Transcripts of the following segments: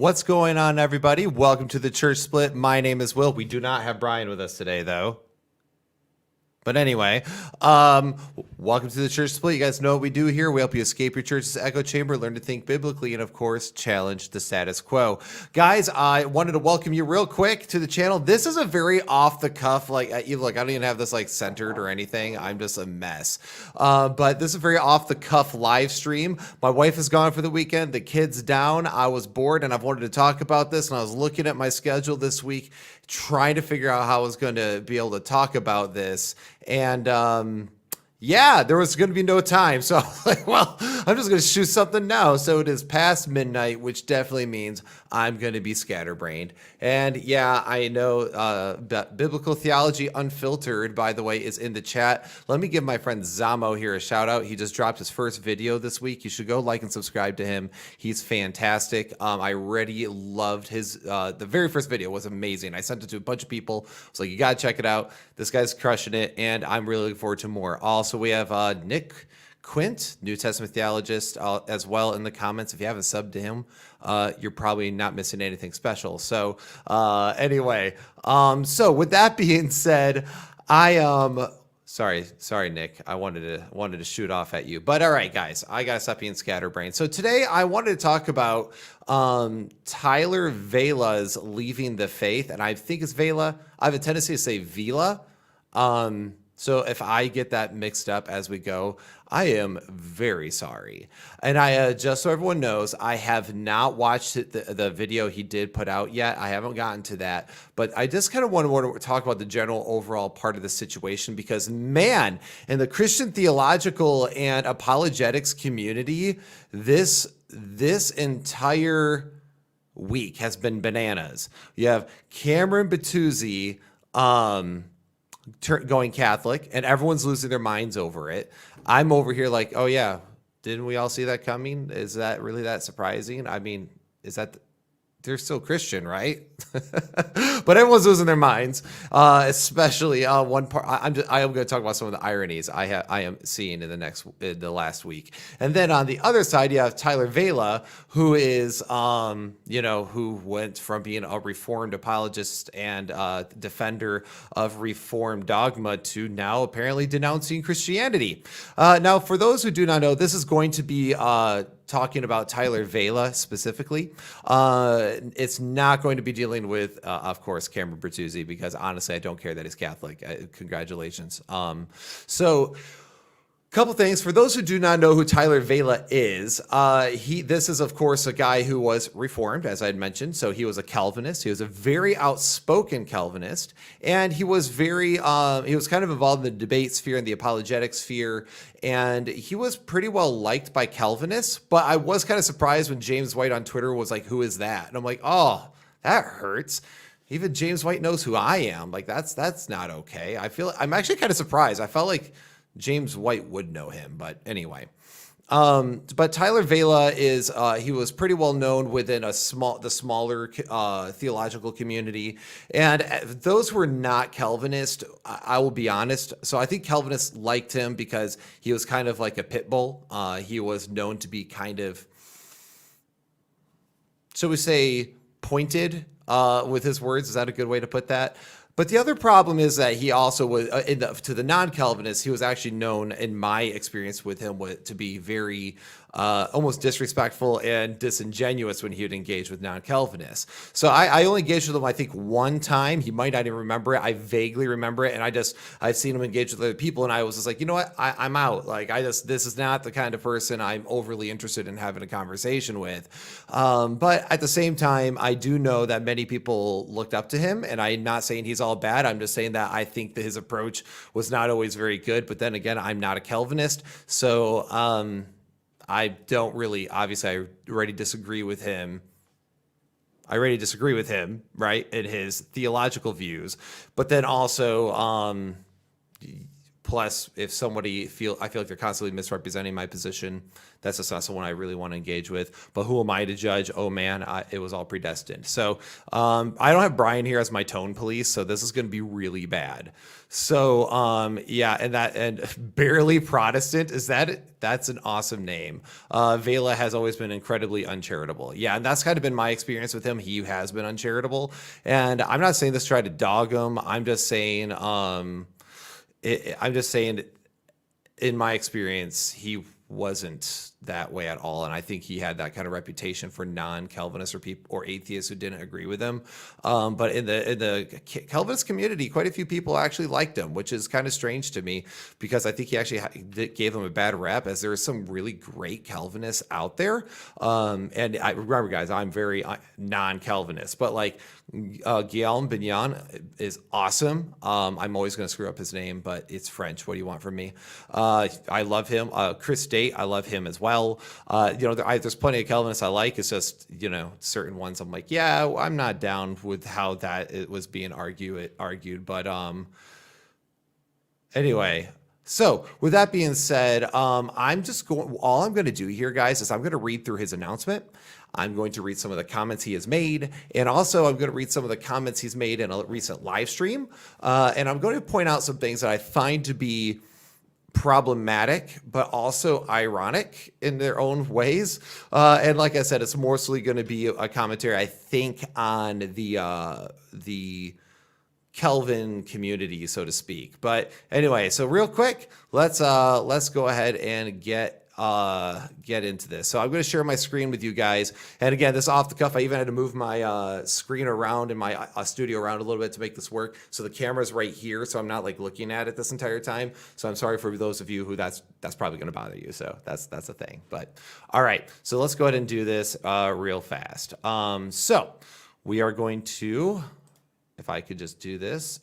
What's going on, everybody? Welcome to the Church Split. My name is Will. We do not have Brian with us today, though. But anyway, welcome to the Church Split. You guys know what we do here. We help you escape your church's echo chamber, learn to think biblically, and of course, challenge the status quo. Guys, I wanted to welcome you real quick to the channel. This is a very off-the-cuff, look, I don't even have this centered or anything. I'm just a mess. But this is a very off-the-cuff live stream. My wife is gone for the weekend. The kid's down. I was bored, and I've wanted to talk about this, and I was looking at my schedule this week, trying to figure out how I was going to be able to talk about this. And yeah, there was going to be no time. So I was like, well, I'm just going to shoot something now. So it is past midnight, which definitely means I'm going to be scatterbrained. And yeah, I know Biblical Theology Unfiltered, by the way, is in the chat. Let me give my friend Zamo here a shout out. He just dropped his first video this week. You should go like and subscribe to him. He's fantastic. I already loved his, the very first video was amazing. I sent it to a bunch of people. I was like, you got to check it out. This guy's crushing it. And I'm really looking forward to more. Also, we have Nick Quint, New Testament theologist, as well in the comments. If you haven't subbed to him, you're probably not missing anything special. So anyway, so with that being said, sorry, Nick. I wanted to shoot off at you, but all right, guys, I gotta stop being scatterbrained. So today I wanted to talk about Tyler Vela's leaving the faith, and I think it's Vela. I have a tendency to say Vela. So if I get that mixed up as we go, I am very sorry. And I just so everyone knows, I have not watched the video he did put out yet. I haven't gotten to that. But I just kind of want to talk about the general overall part of the situation because, man, in the Christian theological and apologetics community, this entire week has been bananas. You have Cameron Batuzzi, going Catholic, and everyone's losing their minds over it. I'm over here like, oh yeah, didn't we all see that coming? Is that really that surprising? I mean, is that they're still Christian, right? But everyone's losing their minds, especially one part. I am going to talk about some of the ironies I am seeing in the last week, and then on the other side, you have Tyler Vela, who is who went from being a reformed apologist and defender of reformed dogma to now apparently denouncing Christianity. Now, for those who do not know, this is going to be talking about Tyler Vela specifically. It's not going to be dealing with, of course, Cameron Bertuzzi, because honestly, I don't care that he's Catholic. Congratulations. So, couple things. For those who do not know who Tyler Vela is, this is, of course, a guy who was reformed, as I had mentioned. So he was a Calvinist. He was a very outspoken Calvinist, and he was very, he was kind of involved in the debate sphere and the apologetic sphere, and he was pretty well liked by Calvinists. But I was kind of surprised when James White on Twitter was like, "Who is that?" And I'm like, "Oh, that hurts." Even James White knows who I am. Like that's not okay. I'm actually kind of surprised. I felt like James White would know him, but anyway. But Tyler Vela is, he was pretty well known within the smaller theological community. And those who were not Calvinist, I will be honest. So I think Calvinists liked him because he was kind of like a pit bull. He was known to be kind of, shall we say, pointed with his words. Is that a good way to put that? But the other problem is that he also was, to the non-Calvinists, he was actually known, in my experience with him, to be very almost disrespectful and disingenuous when he would engage with non-Calvinists. So I only engaged with him, I think, one time. He might not even remember it. I vaguely remember it. And I've seen him engage with other people, and I was just like, you know what? I'm out. Like, this is not the kind of person I'm overly interested in having a conversation with. But at the same time, I do know that many people looked up to him, and I'm not saying he's all bad. I'm just saying that I think that his approach was not always very good. But then again, I'm not a Calvinist, so I don't really, obviously, I already disagree with him, right, in his theological views. But then also, Plus, if somebody I feel like they're constantly misrepresenting my position, that's just not someone I really want to engage with. But who am I to judge? Oh man, it was all predestined. So I don't have Brian here as my tone police, so this is going to be really bad. So yeah, and barely Protestant, that's an awesome name. Vela has always been incredibly uncharitable. Yeah, and that's kind of been my experience with him. He has been uncharitable, and I'm not saying this to try to dog him. I'm just saying in my experience, he wasn't that way at all, and I think he had that kind of reputation for non-Calvinists or people or atheists who didn't agree with him. But in the Calvinist community, quite a few people actually liked him, which is kind of strange to me because I think he actually gave him a bad rep, as there are some really great Calvinists out there. And I remember, guys, I'm very non-Calvinist, but like Guillaume Bignon is awesome. I'm always going to screw up his name, but it's French. What do you want from me? I love him. Chris Date, I love him as well. There's plenty of Calvinists I like. It's just, certain ones I'm like, yeah, I'm not down with how it was being argued. But anyway, so with that being said, all I'm going to do here, guys, is I'm going to read through his announcement. I'm going to read some of the comments he has made, and also I'm going to read some of the comments he's made in a recent live stream. And I'm going to point out some things that I find to be problematic, but also ironic in their own ways. And like I said, it's mostly going to be a commentary, I think, on the Kelvin community, so to speak. But anyway, so real quick, let's go ahead and get into this. So I'm going to share my screen with you guys. And again, this is off the cuff. I even had to move my screen around and my studio around a little bit to make this work. So the camera's right here, so I'm not like looking at it this entire time. So I'm sorry for those of you who that's probably going to bother you. So that's a thing. But all right, so let's go ahead and do this real fast. So we are going to, if I could just do this,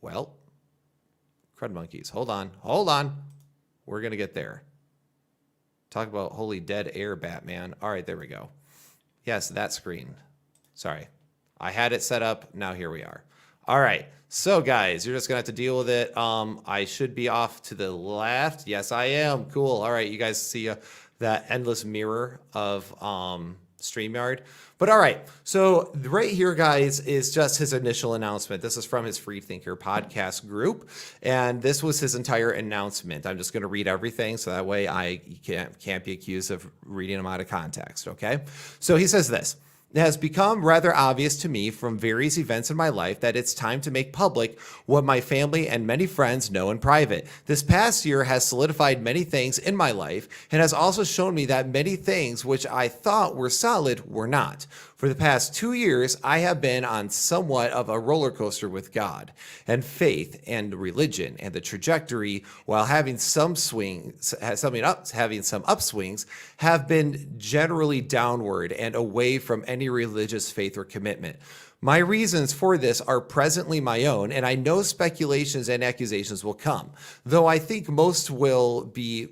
well, crud monkeys, hold on. We're going to get there. Talk about holy dead air, Batman. All right, there we go. Yes, that screen. Sorry. I had it set up. Now here we are. All right. So, guys, you're just going to have to deal with it. I should be off to the left. Yes, I am. Cool. All right. You guys see that endless mirror of StreamYard. But all right, so right here, guys, is just his initial announcement. This is from his Freethinker podcast group, and this was his entire announcement. I'm just going to read everything, so that way I can't be accused of reading them out of context, okay? So he says this. It has become rather obvious to me from various events in my life that it's time to make public what my family and many friends know in private. This past year has solidified many things in my life and has also shown me that many things which I thought were solid were not. For the past 2 years, I have been on somewhat of a roller coaster with God and faith and religion, and the trajectory, while having some swings, having some upswings, have been generally downward and away from any religious faith or commitment. My reasons for this are presently my own, and I know speculations and accusations will come, though I think most will be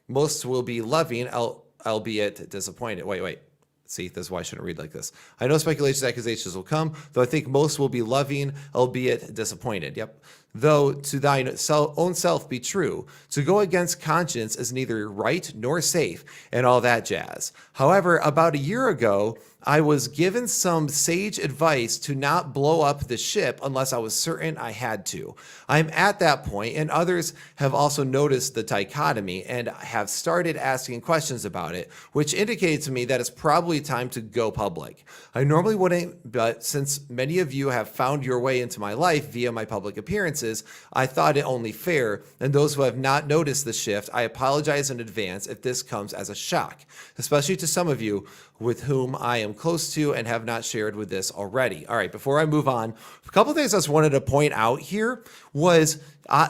loving, albeit disappointed. Wait. See, this is why I shouldn't read like this. I know speculations, accusations will come, though I think most will be loving, albeit disappointed. Yep. Though to thine own self be true. To go against conscience is neither right nor safe, and all that jazz. However, about a year ago, I was given some sage advice to not blow up the ship unless I was certain I had to. I'm at that point, and others have also noticed the dichotomy and have started asking questions about it, which indicates to me that it's probably time to go public. I normally wouldn't, but since many of you have found your way into my life via my public appearances, I thought it only fair, and those who have not noticed the shift, I apologize in advance if this comes as a shock, especially to some of you with whom I am close to and have not shared with this already. All right, before I move on, a couple of things I just wanted to point out here was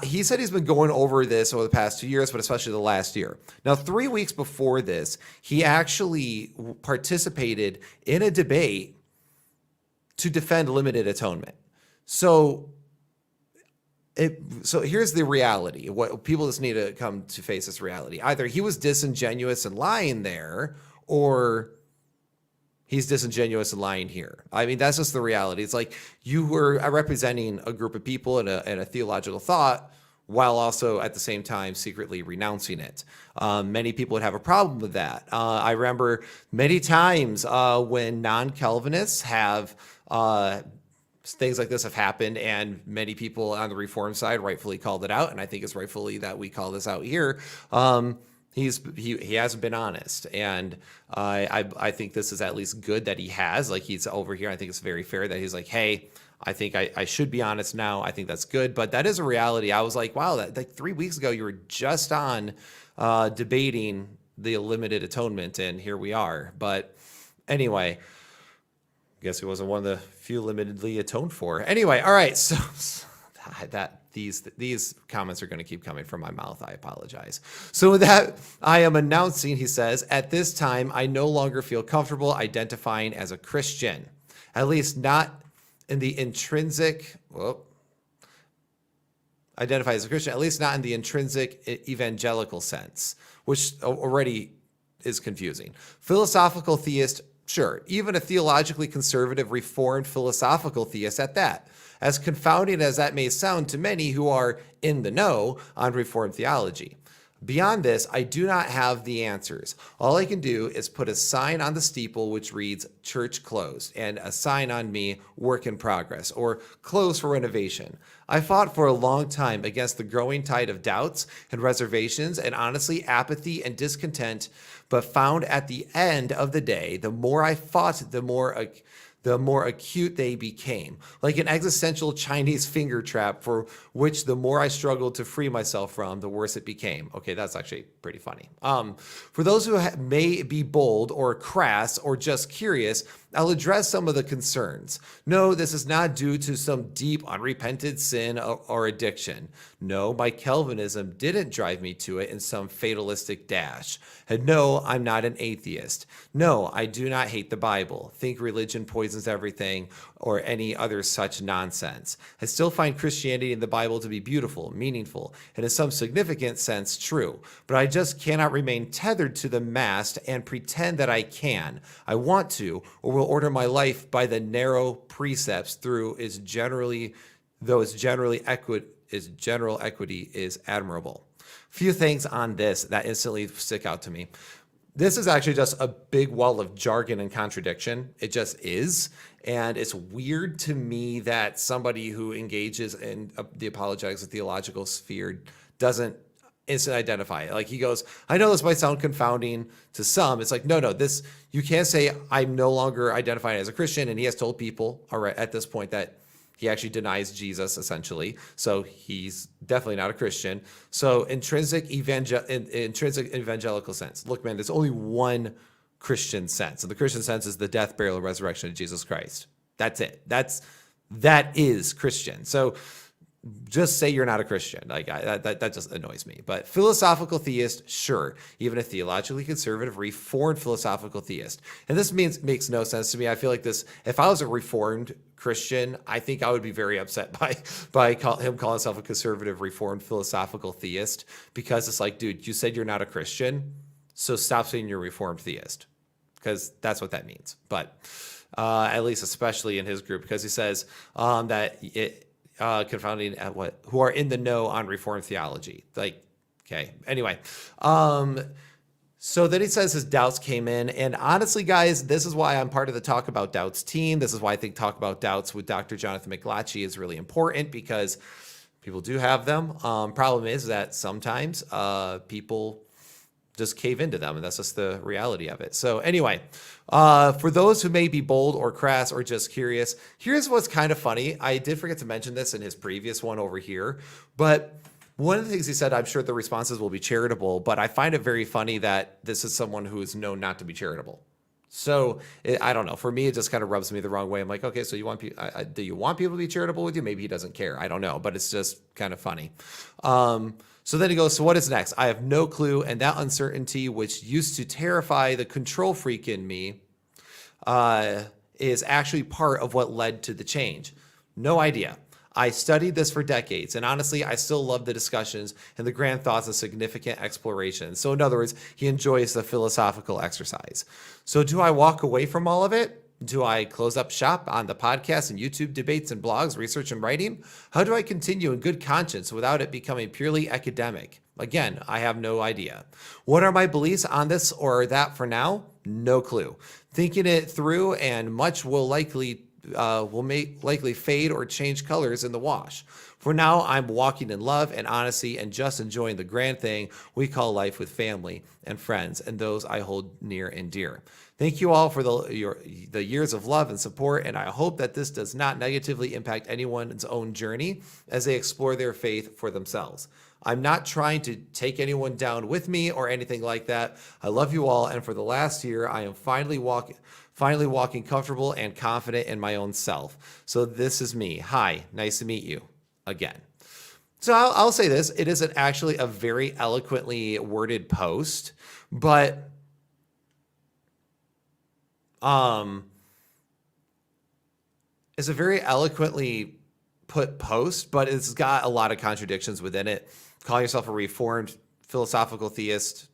he said he's been going over this over the past 2 years, but especially the last year. Now, 3 weeks before this, he actually participated in a debate to defend limited atonement. So here's the reality. What people just need to come to face this reality. Either he was disingenuous and lying there, or he's disingenuous and lying here. I mean, that's just the reality. It's like you were representing a group of people and a theological thought while also at the same time secretly renouncing it. Many people would have a problem with that. I remember many times when non-Calvinists have things like this have happened, and many people on the Reformed side rightfully called it out, and I think it's rightfully that we call this out here. He hasn't been honest, and I think this is at least good that he has. Like, he's over here. I think it's very fair that he's like, hey, I think I should be honest now. I think that's good, but that is a reality. I was like, wow, that like 3 weeks ago you were just on debating the limited atonement, and here we are. But anyway, I guess he wasn't one of the few limitedly atoned for. Anyway, all right, so that these comments are going to keep coming from my mouth. I apologize. So with that, I am announcing, he says, at this time, I no longer feel comfortable identifying as a Christian, at least not in the intrinsic, identify as a Christian, at least not in the intrinsic evangelical sense, which already is confusing. Philosophical theist, sure, even a theologically conservative, reformed philosophical theist at that. As confounding as that may sound to many who are in the know on Reformed theology. Beyond this, I do not have the answers. All I can do is put a sign on the steeple which reads church closed, and a sign on me, work in progress, or closed for renovation. I fought for a long time against the growing tide of doubts and reservations and honestly apathy and discontent, but found at the end of the day, the more I fought, the more acute they became, like an existential Chinese finger trap for which the more I struggled to free myself from, the worse it became. Okay, that's actually pretty funny. For those who may be bold or crass or just curious, I'll address some of the concerns. No, this is not due to some deep unrepented sin or addiction. No, my Calvinism didn't drive me to it in some fatalistic dash. And no, I'm not an atheist. No, I do not hate the Bible, think religion poisons everything, or any other such nonsense. I still find Christianity and the Bible to be beautiful, meaningful, and in some significant sense true. But I just cannot remain tethered to the mast and pretend that I can. I want to, or will order my life by the narrow precepts through its general equity is admirable. Few things on this that instantly stick out to me. This is actually just a big wall of jargon and contradiction. It just is. And it's weird to me that somebody who engages in the apologetics and theological sphere doesn't instantly identify it. Like, he goes, I know this might sound confounding to some. It's like, no, this, you can't say I'm no longer identifying as a Christian. And he has told people at this point that he actually denies Jesus, essentially. So he's definitely not a Christian. So intrinsic evangelical sense. Look, man, there's only one Christian sense. And the Christian sense is the death, burial, and resurrection of Jesus Christ. That's it. That is Christian. So just say you're not a Christian. Like, that just annoys me. But philosophical theist, sure. Even a theologically conservative, reformed philosophical theist. And this makes no sense to me. I feel like this, if I was a reformed Christian, I think I would be very upset by him calling himself a conservative, reformed philosophical theist, because it's like, dude, you said you're not a Christian, so stop saying you're a reformed theist, because that's what that means. But at least especially in his group, because he says that it, confounding at who are in the know on Reformed theology. Like, okay. Anyway, so then he says his doubts came in, and honestly, guys, this is why I'm part of the Talk About Doubts team. This is why I think Talk About Doubts with Dr. Jonathan McLatchie is really important, because people do have them. Problem is that sometimes people just cave into them, and that's just the reality of it. So anyway, for those who may be bold or crass or just curious, here's what's kind of funny. I did forget to mention this in his previous one over here, but one of the things he said, I'm sure the responses will be charitable, but I find it very funny that this is someone who is known not to be charitable. So I don't know. For me, it just kind of rubs me the wrong way. I'm like, okay, so you want do you want people to be charitable with you? Maybe he doesn't care. I don't know, but it's just kind of funny. So then he goes, so what is next? I have no clue. And that uncertainty, which used to terrify the control freak in me, is actually part of what led to the change. No idea. I studied this for decades, and honestly, I still love the discussions and the grand thoughts of significant exploration. So in other words, he enjoys the philosophical exercise. So do I walk away from all of it? Do I close up shop on the podcasts and YouTube debates and blogs, research and writing? How do I continue in good conscience without it becoming purely academic? Again, I have no idea. What are my beliefs on this or that for now? No clue. Thinking it through, and much will likely fade or change colors in the wash. For now, I'm walking in love and honesty and just enjoying the grand thing we call life with family and friends and those I hold near and dear. Thank you all for the years of love and support, and I hope that this does not negatively impact anyone's own journey as they explore their faith for themselves. I'm not trying to take anyone down with me or anything like that. I love you all, and for the last year, I am finally walking comfortable and confident in my own self. So this is me. Hi, nice to meet you again. So I'll say this. It isn't actually a very eloquently worded post, but it's a very eloquently put post, but it's got a lot of contradictions within it. Calling yourself a reformed philosophical theist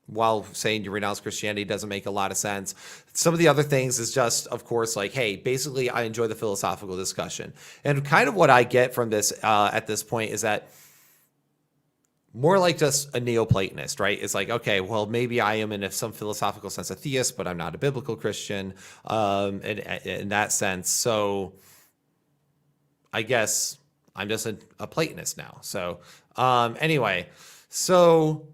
while saying you renounce Christianity doesn't make a lot of sense. Some of the other things is just, of course, like, hey, basically I enjoy the philosophical discussion. And kind of what I get from this at this point is that more like just a Neoplatonist, right? It's like, okay, well, maybe I am in some philosophical sense a theist, but I'm not a biblical Christian in that sense. So I guess I'm just a Platonist now. So anyway, so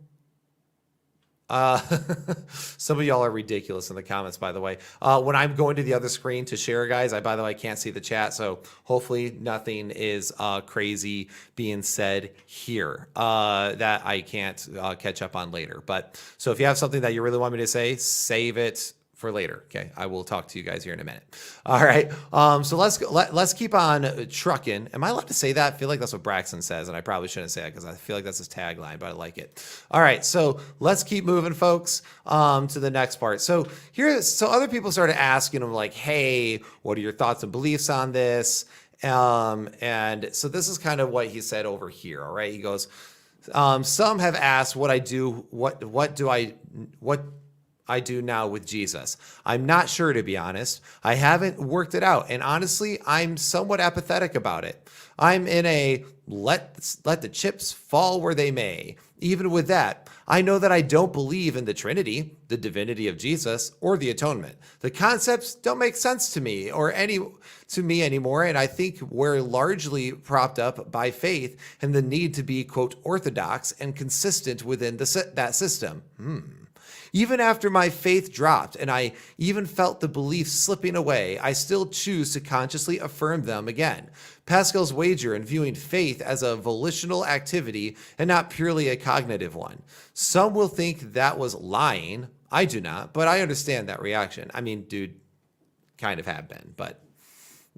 some of y'all are ridiculous in the comments, by the way. When I'm going to the other screen to share, guys, by the way, I can't see the chat, so hopefully nothing is crazy being said here that I can't catch up on later. But so if you have something that you really want me to say, save it for later. Okay, I will talk to you guys here in a minute. All right. So let's keep on trucking. Am I allowed to say that? I feel like that's what Braxton says, and I probably shouldn't say it because I feel like that's his tagline, but I like it. All right. So let's keep moving, folks, to the next part. So other people started asking him like, "Hey, what are your thoughts and beliefs on this?" And so this is kind of what he said over here. All right. He goes, "Some have asked what I do. What I do now with Jesus. I'm not sure, to be honest. I haven't worked it out. And honestly, I'm somewhat apathetic about it. I'm in a let the chips fall where they may. Even with that, I know that I don't believe in the Trinity, the divinity of Jesus, or the atonement. The concepts don't make sense to me anymore. And I think we're largely propped up by faith and the need to be, quote, orthodox and consistent within that system. Even after my faith dropped and I even felt the beliefs slipping away, I still choose to consciously affirm them again. Pascal's wager in viewing faith as a volitional activity and not purely a cognitive one. Some will think that was lying. I do not, but I understand that reaction. I mean, dude, kind of have been, but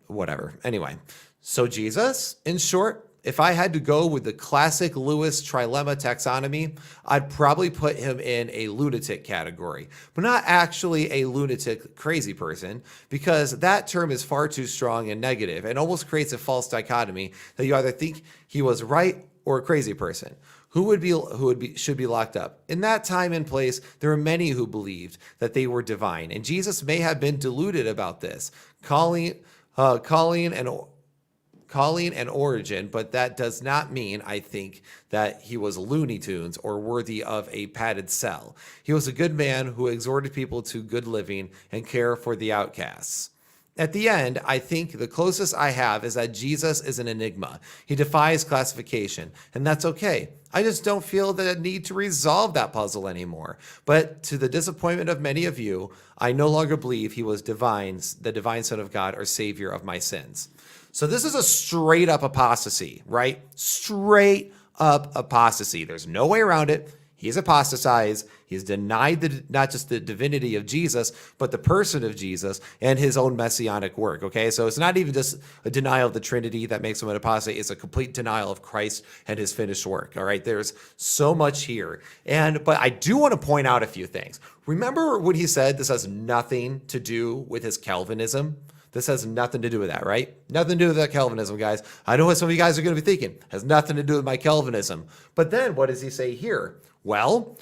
whatever. Anyway, so Jesus, in short, if I had to go with the classic Lewis trilemma taxonomy, I'd probably put him in a lunatic category, but not actually a lunatic crazy person, because that term is far too strong and negative and almost creates a false dichotomy that you either think he was right or a crazy person. Who should be locked up? In that time and place, there were many who believed that they were divine, and Jesus may have been deluded about this, calling an origin, but that does not mean, I think, that he was Looney Tunes or worthy of a padded cell. He was a good man who exhorted people to good living and care for the outcasts. At the end, I think the closest I have is that Jesus is an enigma. He defies classification, and that's okay. I just don't feel the need to resolve that puzzle anymore. But to the disappointment of many of you, I no longer believe he was the divine Son of God or Savior of my sins. So this is a straight up apostasy, right? Straight up apostasy. There's no way around it. He's apostatized. He's denied not just the divinity of Jesus, but the person of Jesus and his own messianic work. Okay, so it's not even just a denial of the Trinity that makes him an apostate. It's a complete denial of Christ and his finished work. All right, there's so much here. But I do want to point out a few things. Remember when he said this has nothing to do with his Calvinism? This has nothing to do with that, right? Nothing to do with that Calvinism, guys. I know what some of you guys are going to be thinking. It has nothing to do with my Calvinism. But then what does he say here? Well,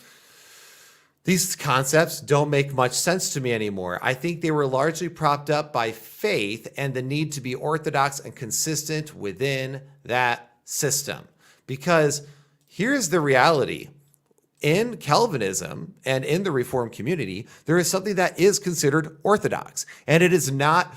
these concepts don't make much sense to me anymore. I think they were largely propped up by faith and the need to be orthodox and consistent within that system. Because here's the reality. In Calvinism and in the Reformed community, there is something that is considered orthodox. And it is not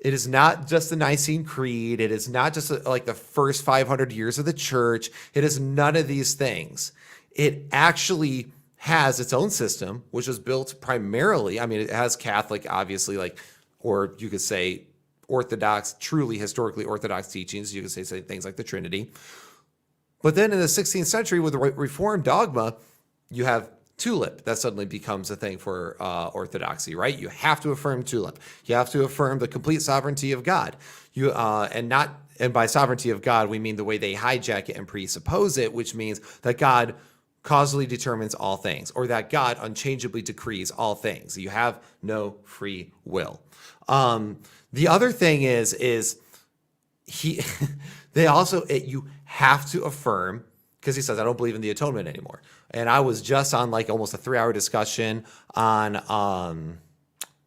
just the Nicene Creed. It is not just like the first 500 years of the church. It is none of these things. It actually has its own system, which was built primarily, I mean, it has Catholic, obviously, like, or you could say Orthodox, truly historically Orthodox teachings. You could say things like the Trinity. But then in the 16th century with the Reformed dogma, you have tulip. That suddenly becomes a thing for Orthodoxy, right? You have to affirm tulip. You have to affirm the complete sovereignty of God. And by sovereignty of God, we mean the way they hijack it and presuppose it, which means that God causally determines all things, or that God unchangeably decrees all things. You have no free will. The other thing is you have to affirm, because he says, I don't believe in the atonement anymore. And I was just on like almost a 3-hour discussion on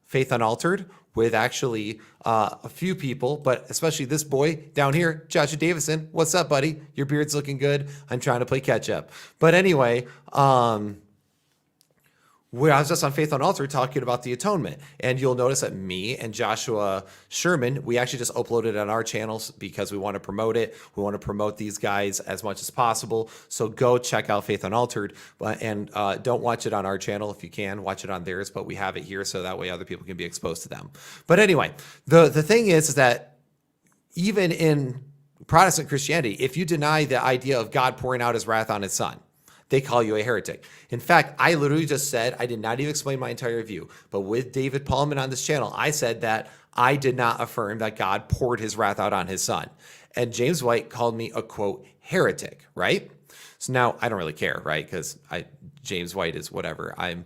Faith Unaltered with actually a few people, but especially this boy down here, Joshua Davison. What's up, buddy? Your beard's looking good. I'm trying to play catch up. But anyway, where I was just on Faith Unaltered talking about the atonement. And you'll notice that me and Joshua Sherman, we actually just uploaded it on our channels because we want to promote it. We want to promote these guys as much as possible. So go check out Faith Unaltered, and don't watch it on our channel if you can. Watch it on theirs, but we have it here so that way other people can be exposed to them. But anyway, the thing is that even in Protestant Christianity, if you deny the idea of God pouring out his wrath on his son, they call you a heretic. In fact, I literally just said, I did not even explain my entire view, but with David Paulman on this channel, I said that I did not affirm that God poured his wrath out on his son. And James White called me a, quote, heretic, right? So now I don't really care, right? Because James White is whatever. I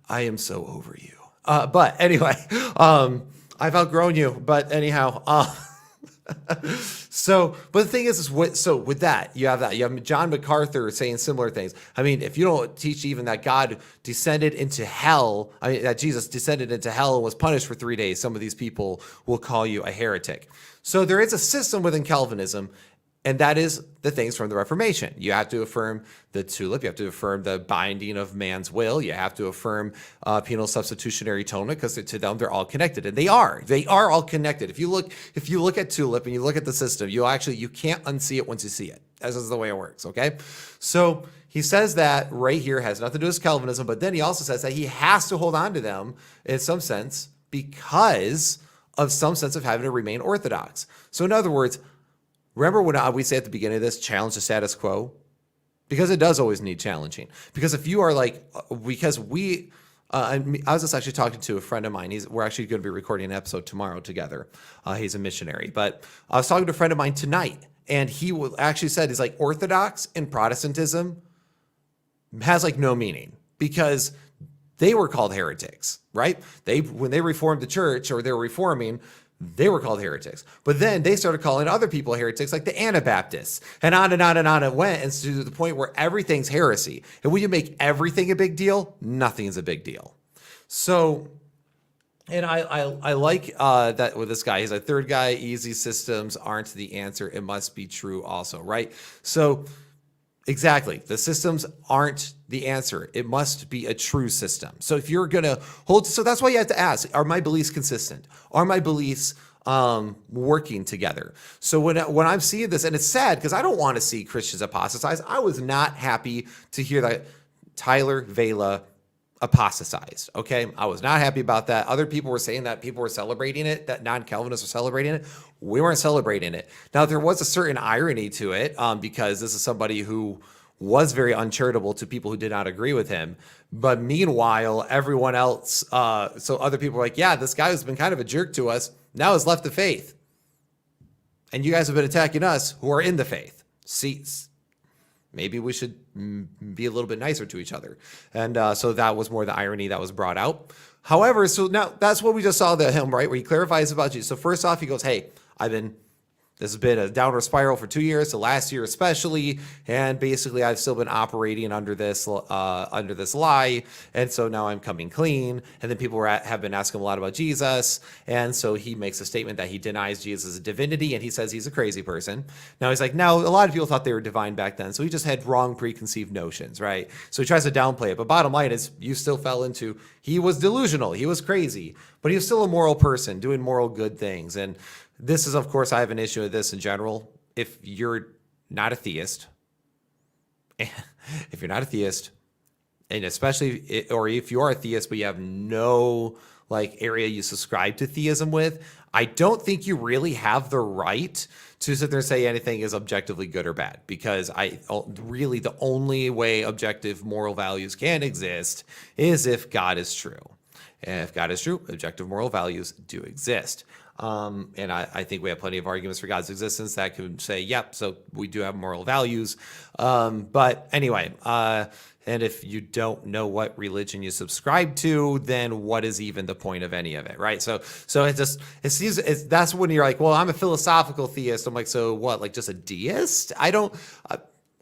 am so over you. But anyway, I've outgrown you. But anyhow, but the thing is with that, you have John MacArthur saying similar things. I mean, if you don't teach even that God descended into hell, that Jesus descended into hell and was punished for 3 days, some of these people will call you a heretic. So there is a system within Calvinism, and that is the things from the Reformation. You have to affirm the tulip. You have to affirm the binding of man's will. You have to affirm penal substitutionary atonement, because to them they're all connected, and they are all connected. If you look at tulip and you look at the system, you can't unsee it once you see it. This is the way it works. Okay, so he says that right here has nothing to do with Calvinism, but then he also says that he has to hold on to them in some sense because of some sense of having to remain orthodox. So in other words, remember when we say at the beginning of this, challenge the status quo? Because it does always need challenging. Because if you are I was just actually talking to a friend of mine. We're actually going to be recording an episode tomorrow together. He's a missionary. But I was talking to a friend of mine tonight, and he actually said, he's like, Orthodox and Protestantism has like no meaning, because they were called heretics, right? When they reformed the church, or they were reforming, they were called heretics. But then they started calling other people heretics, like the Anabaptists, and on and on and on it went, and to the point where everything's heresy. And when you make everything a big deal, nothing is a big deal. So, and I like that with this guy. He's a third guy, easy systems aren't the answer. It must be true also, right? So exactly, the systems aren't the answer. It must be a true system. So if you're going to so that's why you have to ask, are my beliefs consistent? Are my beliefs working together? So when I'm seeing this, and it's sad because I don't want to see Christians apostatize. I was not happy to hear that Tyler Vela apostatized. Okay, I was not happy about that. Other people were saying that people were celebrating it, that non-Calvinists were celebrating it. We weren't celebrating it. Now, there was a certain irony to it, because this is somebody who was very uncharitable to people who did not agree with him. But meanwhile, everyone else, so other people were like, yeah, this guy who's been kind of a jerk to us now has left the faith. And you guys have been attacking us who are in the faith. See, maybe we should be a little bit nicer to each other. And so that was more the irony that was brought out. However, so now that's what we just saw the him, right? Where he clarifies about Jesus. So first off, he goes, hey, this has been a downward spiral for 2 years, the last year especially, and basically I've still been operating under this lie, and so now I'm coming clean. And then people have been asking a lot about Jesus, and so he makes a statement that he denies Jesus' divinity, and he says he's a crazy person. Now he's like, now a lot of people thought they were divine back then, so he just had wrong preconceived notions, right? So he tries to downplay it, but bottom line is you still fell into, he was delusional, he was crazy, but he was still a moral person doing moral good things. And this is, of course, I have an issue with this in general. If you're not a theist, and especially, or if you are a theist, but you have no area you subscribe to theism with, I don't think you really have the right to sit there and say anything is objectively good or bad, because really the only way objective moral values can exist is if God is true. And if God is true, objective moral values do exist. And I think we have plenty of arguments for God's existence that could say, yep, so we do have moral values. But anyway, and if you don't know what religion you subscribe to, then what is even the point of any of it, right? So that's when you're like, well, I'm a philosophical theist. I'm like, so what, just a deist?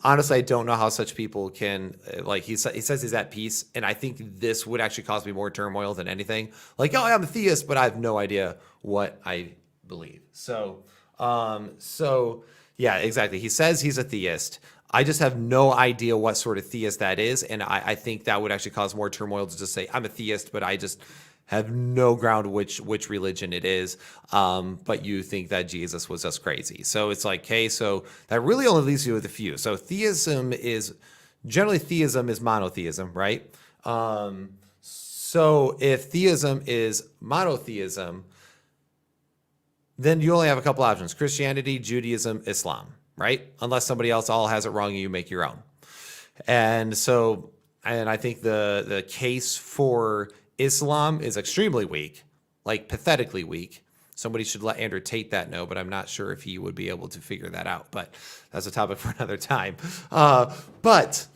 Honestly, I don't know how such people can, he says he's at peace, and I think this would actually cause me more turmoil than anything. Oh, I'm a theist, but I have no idea what I believe. So yeah, exactly. He says he's a theist. I just have no idea what sort of theist that is, and I think that would actually cause more turmoil to just say, I'm a theist, but I just have no ground which religion it is, but you think that Jesus was just crazy. So it's like, okay, so that really only leaves you with a few. So theism is monotheism, right? So if theism is monotheism, then you only have a couple options: Christianity, Judaism, Islam, right? Unless somebody else all has it wrong and you make your own. And I think the case for Islam is extremely weak, pathetically weak. Somebody should let Andrew Tate that know, but I'm not sure if he would be able to figure that out. But that's a topic for another time. But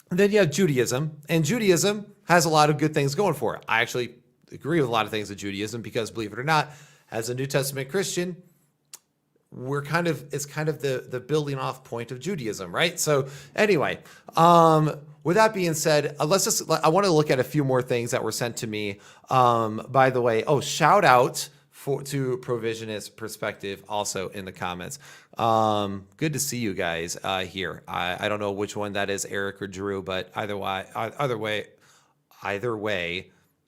then you have Judaism, and Judaism has a lot of good things going for it. I actually agree with a lot of things with Judaism because, believe it or not, as a New Testament Christian, it's kind of the building off point of Judaism, right? So anyway, with that being said, I want to look at a few more things that were sent to me. By the way, shout out to Provisionist Perspective also in the comments. Good to see you guys here. I don't know which one that is, Eric or Drew, but either way,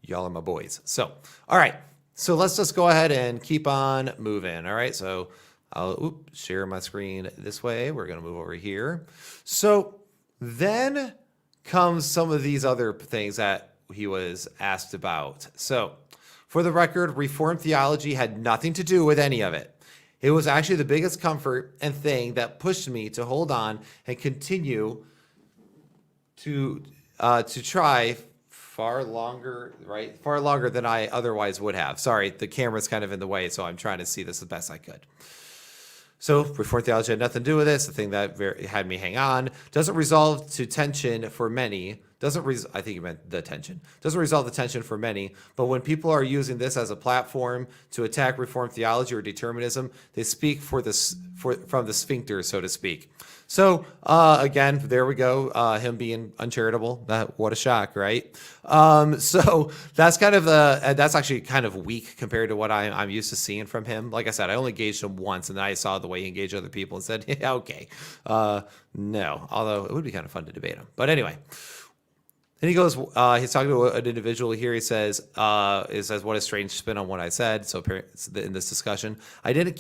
y'all are my boys. So, all right. So let's just go ahead and keep on moving. All right. So I'll share my screen this way. We're going to move over here. So then comes some of these other things that he was asked about. So for the record, Reformed theology had nothing to do with any of it. It was actually the biggest comfort and thing that pushed me to hold on and continue to try far longer than I otherwise would have. Sorry, the camera's kind of in the way, so I'm trying to see this the best I could. So Reformed theology had nothing to do with this. The thing that had me hang on doesn't resolve to tension for many. I think he meant the tension. Doesn't resolve the tension for many. But when people are using this as a platform to attack Reformed theology or determinism, they speak from the sphincter, so to speak. So again, there we go. Him being uncharitable. What a shock, right? So that's that's actually kind of weak compared to what I'm used to seeing from him. Like I said, I only engaged him once, and then I saw the way he engaged other people and said, yeah, okay, no. Although it would be kind of fun to debate him. But anyway. Then he goes, he's talking to an individual here. He says, what a strange spin on what I said. So in this discussion, it didn't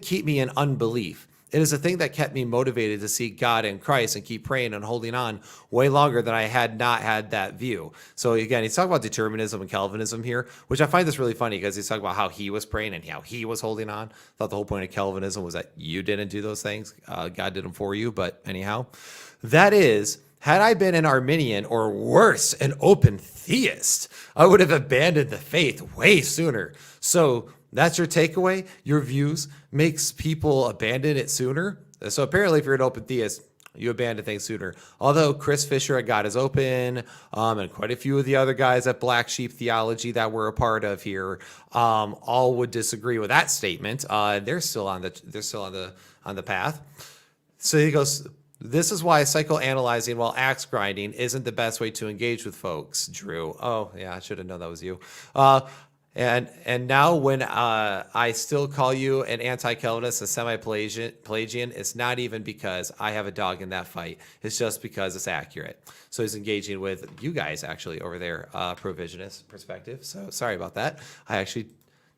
keep me in unbelief. It is a thing that kept me motivated to seek God and Christ and keep praying and holding on way longer than I had not had that view. So again, he's talking about determinism and Calvinism here, which I find this really funny because he's talking about how he was praying and how he was holding on. I thought the whole point of Calvinism was that you didn't do those things. God did them for you. But anyhow, that is, had I been an Arminian or worse, an open theist, I would have abandoned the faith way sooner. So that's your takeaway? Your views makes people abandon it sooner? So apparently if you're an open theist, You abandon things sooner. Although Chris Fisher at God is Open, and quite a few of the other guys at Black Sheep Theology that we're a part of here, all would disagree with that statement. They're still on the path. So he goes, this is why psychoanalyzing while axe grinding isn't the best way to engage with folks, Drew. Oh, yeah, I should have known that was you. And now when I still call you an anti-Calvinist, a semi-Pelagian, it's not even because I have a dog in that fight. It's just because it's accurate. So he's engaging with you guys actually over there, provisionist perspective. So sorry about that. I actually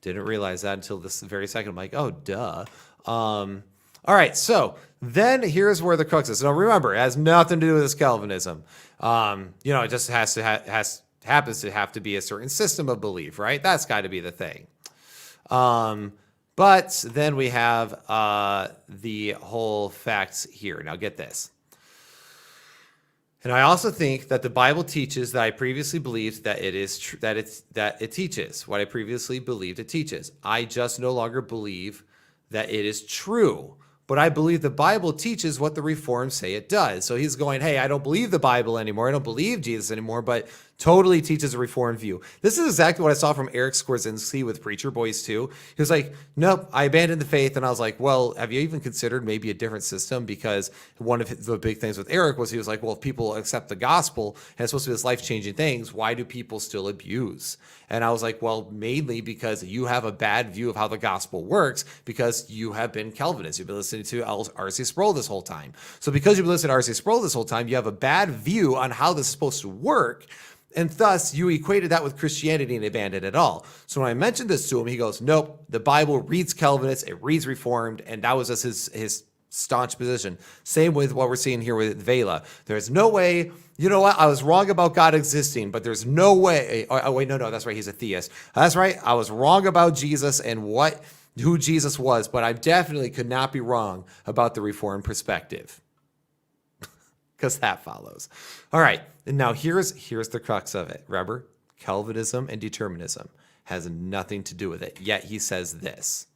didn't realize that until this very second. I'm like, oh, duh. All right, so then here's where the crux is. Now remember, it has nothing to do with this Calvinism. It just happens to have to be a certain system of belief, right? That's got to be the thing. But then we have the whole facts here. Now get this. And I also think that the Bible teaches that I previously believed that it teaches what I previously believed it teaches. I just no longer believe that it is true. But I believe the Bible teaches what the Reformed say it does. So he's going, hey, I don't believe the Bible anymore. I don't believe Jesus anymore, but totally teaches a Reformed view. This is exactly what I saw from Eric Skwarczynski with Preacher Boys too. He was like, nope, I abandoned the faith. And I was like, well, have you even considered maybe a different system? Because one of the big things with Eric was he was like, well, if people accept the gospel and it's supposed to be this life-changing things, why do people still abuse? And I was like, well, mainly because you have a bad view of how the gospel works because you have been Calvinist. You've been listening to R.C. Sproul this whole time. So because you've been listening to R.C. Sproul this whole time, you have a bad view on how this is supposed to work. And thus, you equated that with Christianity and abandoned it all. So when I mentioned this to him, he goes, nope, the Bible reads Calvinist, it reads Reformed, and that was just his staunch position. Same with what we're seeing here with Vela. There's no way, you know what, I was wrong about God existing, but there's no way, no, that's right, he's a theist. That's right, I was wrong about Jesus and who Jesus was, but I definitely could not be wrong about the Reformed perspective. Because that follows. All right, and now here's the crux of it. Remember, Calvinism and determinism has nothing to do with it. Yet he says this.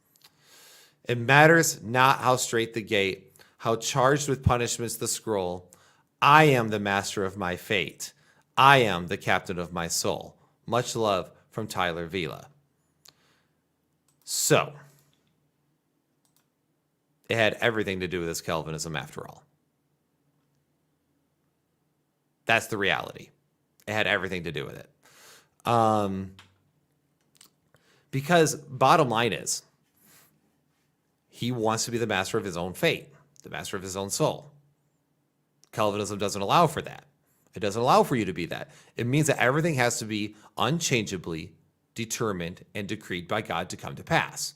It matters not how straight the gate, how charged with punishments the scroll. I am the master of my fate. I am the captain of my soul. Much love from Tyler Vela. So, it had everything to do with this Calvinism after all. That's the reality. It had everything to do with it. Because bottom line is, he wants to be the master of his own fate, the master of his own soul. Calvinism doesn't allow for that. It doesn't allow for you to be that. It means that everything has to be unchangeably determined and decreed by God to come to pass.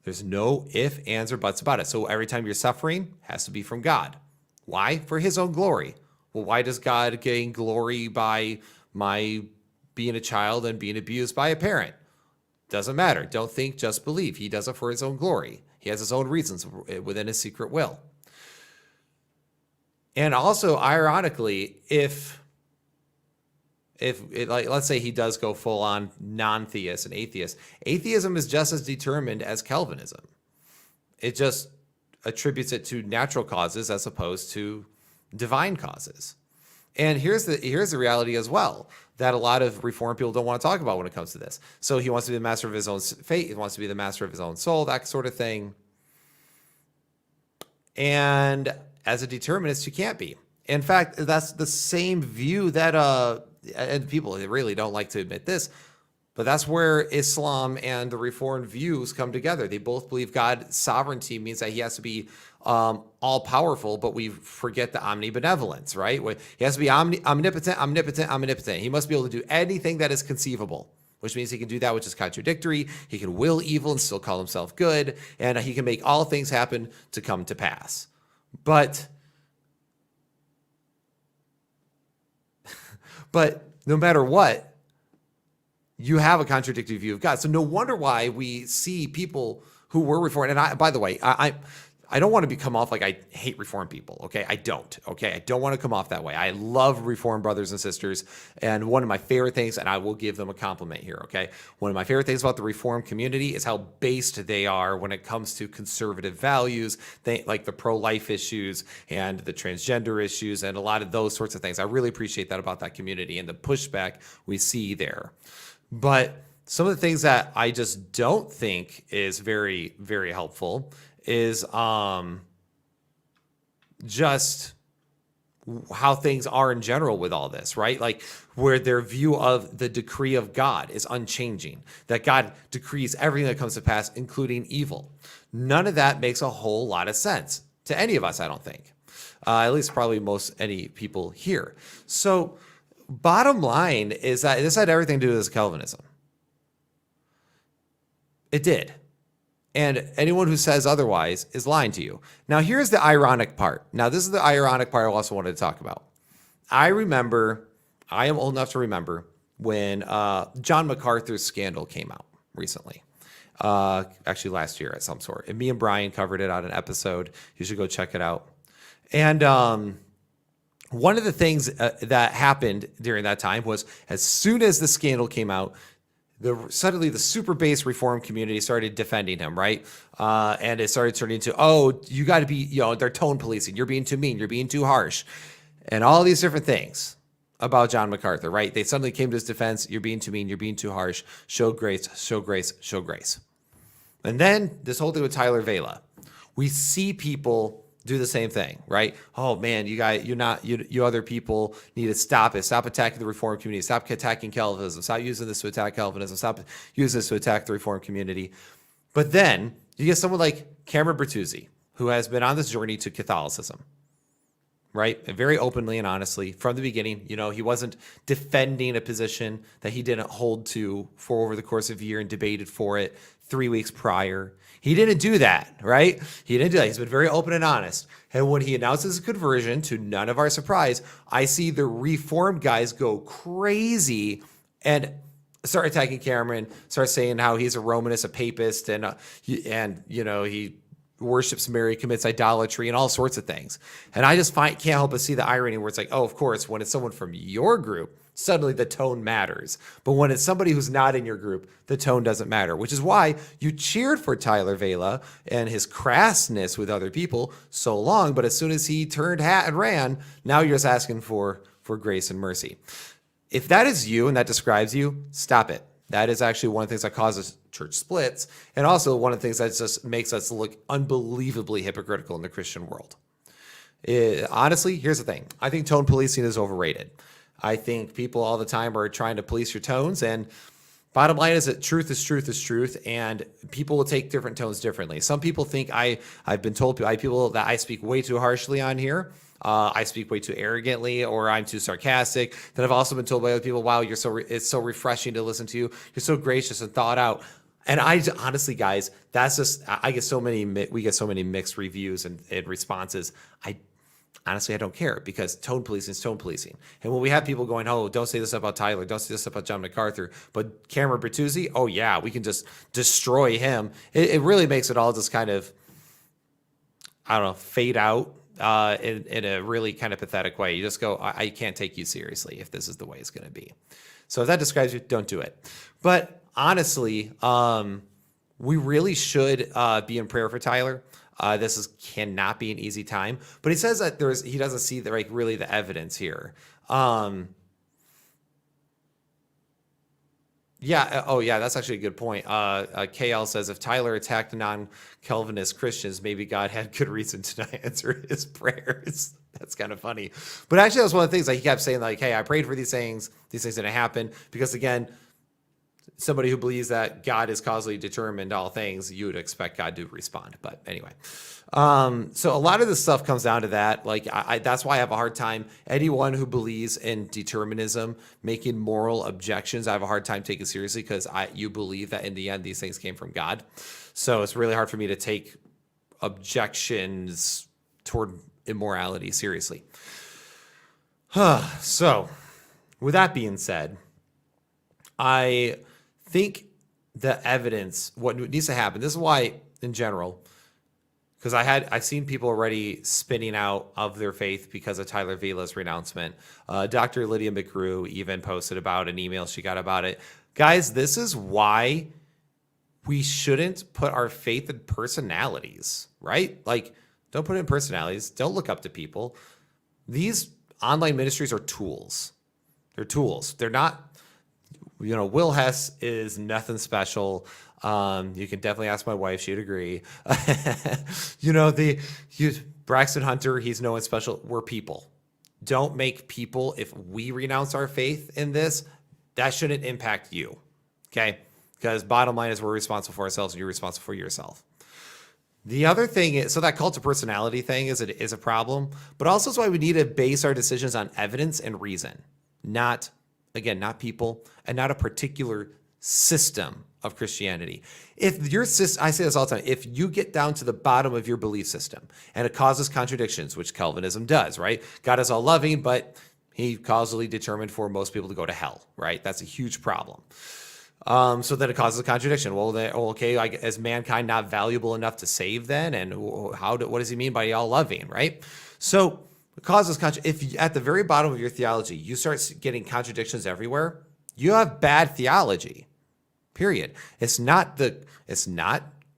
There's no ifs, ands, or buts about it. So every time you're suffering, it has to be from God. Why? For his own glory. Well, why does God gain glory by my being a child and being abused by a parent? Doesn't matter. Don't think, just believe. He does it for his own glory. He has his own reasons within his secret will. And also, ironically, if let's say he does go full on non-theist and atheist, atheism is just as determined as Calvinism. It just attributes it to natural causes as opposed to divine causes. And here's the reality as well that a lot of Reformed people don't want to talk about when it comes to this. So he wants to be the master of his own fate. He wants to be the master of his own soul, that sort of thing. And as a determinist, you can't be. In fact, that's the same view that, and people really don't like to admit this, but that's where Islam and the Reformed views come together. They both believe God's sovereignty means that he has to be all-powerful, but we forget the omnibenevolence, right? He has to be omnipotent. He must be able to do anything that is conceivable, which means he can do that which is contradictory. He can will evil and still call himself good, and he can make all things happen to come to pass. But no matter what, you have a contradictory view of God. So no wonder why we see people who were Reformed. And by the way, I don't want to come off like I hate Reformed people, okay? I don't, okay? I don't want to come off that way. I love Reformed brothers and sisters, and one of my favorite things, and I will give them a compliment here, okay? One of my favorite things about the Reformed community is how based they are when it comes to conservative values, like the pro-life issues and the transgender issues and a lot of those sorts of things. I really appreciate that about that community and the pushback we see there. But some of the things that I just don't think is very, very helpful is just how things are in general with all this, right? Like where their view of the decree of God is unchanging, that God decrees everything that comes to pass, including evil. None of that makes a whole lot of sense to any of us, I don't think. At least probably any people here. So bottom line is that this had everything to do with Calvinism. It did. And anyone who says otherwise is lying to you. Now, here's the ironic part. Now, this is the ironic part I also wanted to talk about. I am old enough to remember when John MacArthur's scandal came out recently. Actually, last year at some sort. And me and Brian covered it on an episode. You should go check it out. And one of the things that happened during that time was as soon as the scandal came out, suddenly the super base Reformed community started defending him, right? And it started turning into, oh, you got to be, they're tone policing. You're being too mean. You're being too harsh. And all these different things about John MacArthur, right? They suddenly came to his defense. You're being too mean. You're being too harsh. Show grace, show grace, show grace. And then this whole thing with Tyler Vela. We see people do the same thing, right? Oh man, you other people need to stop it. Stop attacking the Reformed community. Stop attacking Calvinism. Stop using this to attack Calvinism. Stop using this to attack the Reformed community. But then you get someone like Cameron Bertuzzi, who has been on this journey to Catholicism, right? And very openly and honestly from the beginning. He wasn't defending a position that he didn't hold to for over the course of a year and debated for it 3 weeks prior. He didn't do that, right? He didn't do that. He's been very open and honest. And when he announces a conversion, to none of our surprise, I see the Reformed guys go crazy and start attacking Cameron, start saying how he's a Romanist, a papist, and he worships Mary, commits idolatry, and all sorts of things. And I just can't help but see the irony where it's like, oh, of course, when it's someone from your group, suddenly the tone matters. But when it's somebody who's not in your group, the tone doesn't matter, which is why you cheered for Tyler Vela and his crassness with other people so long. But as soon as he turned hat and ran, now you're just asking for grace and mercy. If that is you and that describes you, stop it. That is actually one of the things that causes church splits, and also one of the things that just makes us look unbelievably hypocritical in the Christian world. Honestly, here's the thing. I think tone policing is overrated. I think people all the time are trying to police your tones, and bottom line is that truth is truth is truth, and people will take different tones differently. Some people think I've been told by people that I speak way too harshly on here. I speak way too arrogantly, or I'm too sarcastic. Then I've also been told by other people, wow, it's so refreshing to listen to you. You're so gracious and thought out. And honestly, guys, we get so many mixed reviews and responses. Honestly, I don't care, because tone policing is tone policing. And when we have people going, oh, don't say this about Tyler, don't say this about John MacArthur, but Cameron Bertuzzi, oh yeah, we can just destroy him. It really makes it all just kind of, fade out in a really kind of pathetic way. You just go, I can't take you seriously if this is the way it's going to be. So if that describes you, don't do it. But honestly, we really should be in prayer for Tyler. Cannot be an easy time, but he says that he doesn't see really the evidence here. That's actually a good point. KL says if Tyler attacked non-Calvinist Christians, maybe God had good reason to not answer his prayers. That's kind of funny. But actually, that was one of the things he kept saying, hey, I prayed for these things didn't happen, because again, somebody who believes that God is causally determined all things, you would expect God to respond. But anyway, so a lot of this stuff comes down to that. That's why I have a hard time. Anyone who believes in determinism, making moral objections, I have a hard time taking seriously, because you believe that in the end these things came from God. So it's really hard for me to take objections toward immorality seriously. So with that being said, I think the evidence, what needs to happen, this is why in general, because I've seen people already spinning out of their faith because of Tyler Vela's renouncement. Dr. Lydia McGrew even posted about an email she got about it. Guys, this is why we shouldn't put our faith in personalities, right? Like, don't put it in personalities. Don't look up to people. These online ministries are tools. They're tools. They're not, Will Hess is nothing special. You can definitely ask my wife. She'd agree. Braxton Hunter, he's no one special. We're people. Don't make people, if we renounce our faith in this, that shouldn't impact you. Okay? Because bottom line is we're responsible for ourselves and you're responsible for yourself. The other thing is, so that cult of personality thing is a problem, but also it's why we need to base our decisions on evidence and reason, not people, and not a particular system of Christianity. If your I say this all the time, if you get down to the bottom of your belief system and it causes contradictions, which Calvinism does, right? God is all loving, but he causally determined for most people to go to hell, right? That's a huge problem. So that it causes a contradiction. Well, is mankind not valuable enough to save then? And what does he mean by all loving, right? So it causes if at the very bottom of your theology, you start getting contradictions everywhere, you have bad theology, period. It's not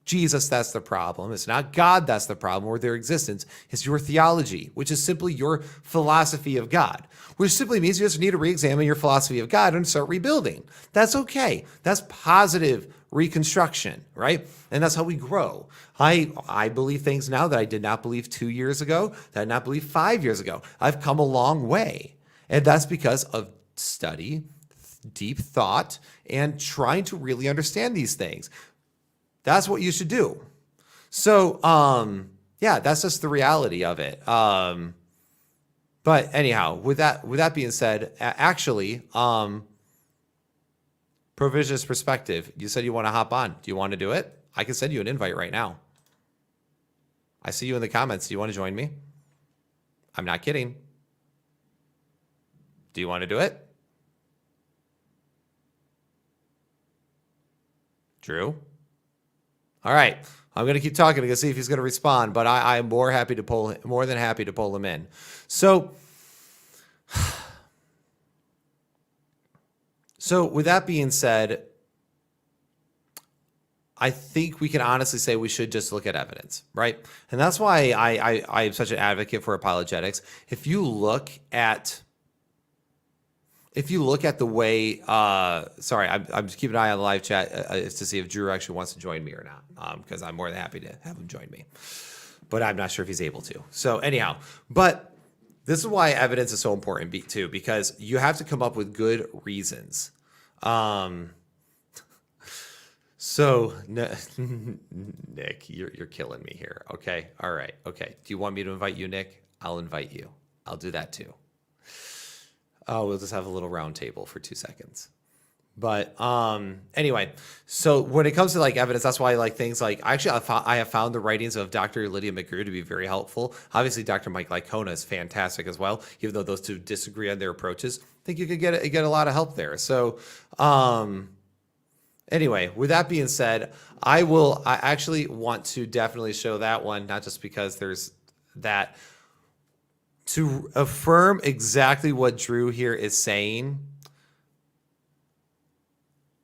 Jesus that's the problem. It's not God that's the problem or their existence. It's your theology, which is simply your philosophy of God, which simply means you just need to re-examine your philosophy of God and start rebuilding. That's okay. That's positive reconstruction, right? And that's how we grow. I believe things now that I did not believe 2 years ago, that I did not believe 5 years ago. I've come a long way. And that's because of study, deep thought, and trying to really understand these things. That's what you should do. So, that's just the reality of it. But anyhow, with that being said, actually, Provisionist Perspective, you said you want to hop on. Do you want to do it? I can send you an invite right now. I see you in the comments. Do you want to join me? I'm not kidding. Do you want to do it? Drew? All right, I'm going to keep talking to see if he's going to respond, but I'm more than happy to pull him in. So with that being said, I think we can honestly say we should just look at evidence, right? And that's why I am such an advocate for apologetics. If you look at the way, I'm just keeping an eye on the live chat to see if Drew actually wants to join me or not, because I'm more than happy to have him join me. But I'm not sure if he's able to. So anyhow, but this is why evidence is so important too, because you have to come up with good reasons. So Nick, you're killing me here. Okay, all right, okay. Do you want me to invite you, Nick? I'll invite you. I'll do that too. We'll just have a little round table for 2 seconds. But anyway, so when it comes to like evidence, that's why I like things like I have found the writings of Dr. Lydia McGrew to be very helpful. Obviously, Dr. Mike Licona is fantastic as well, even though those two disagree on their approaches. I think you could get a lot of help there. So anyway, with that being said, I actually want to definitely show that one, not just because there's that. To affirm exactly what Drew here is saying,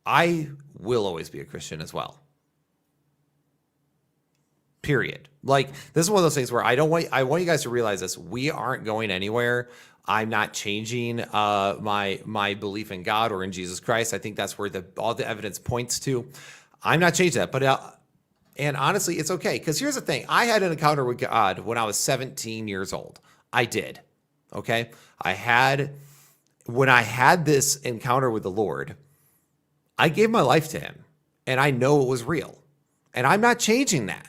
I will always be a Christian as well. Period. Like, this is one of those things where I want you guys to realize this. We aren't going anywhere. I'm not changing my belief in God or in Jesus Christ. I think that's where all the evidence points to. I'm not changing that. But and honestly, it's okay. Because here's the thing. I had an encounter with God when I was 17 years old. I did. Okay. When I had this encounter with the Lord, I gave my life to him and I know it was real and I'm not changing that.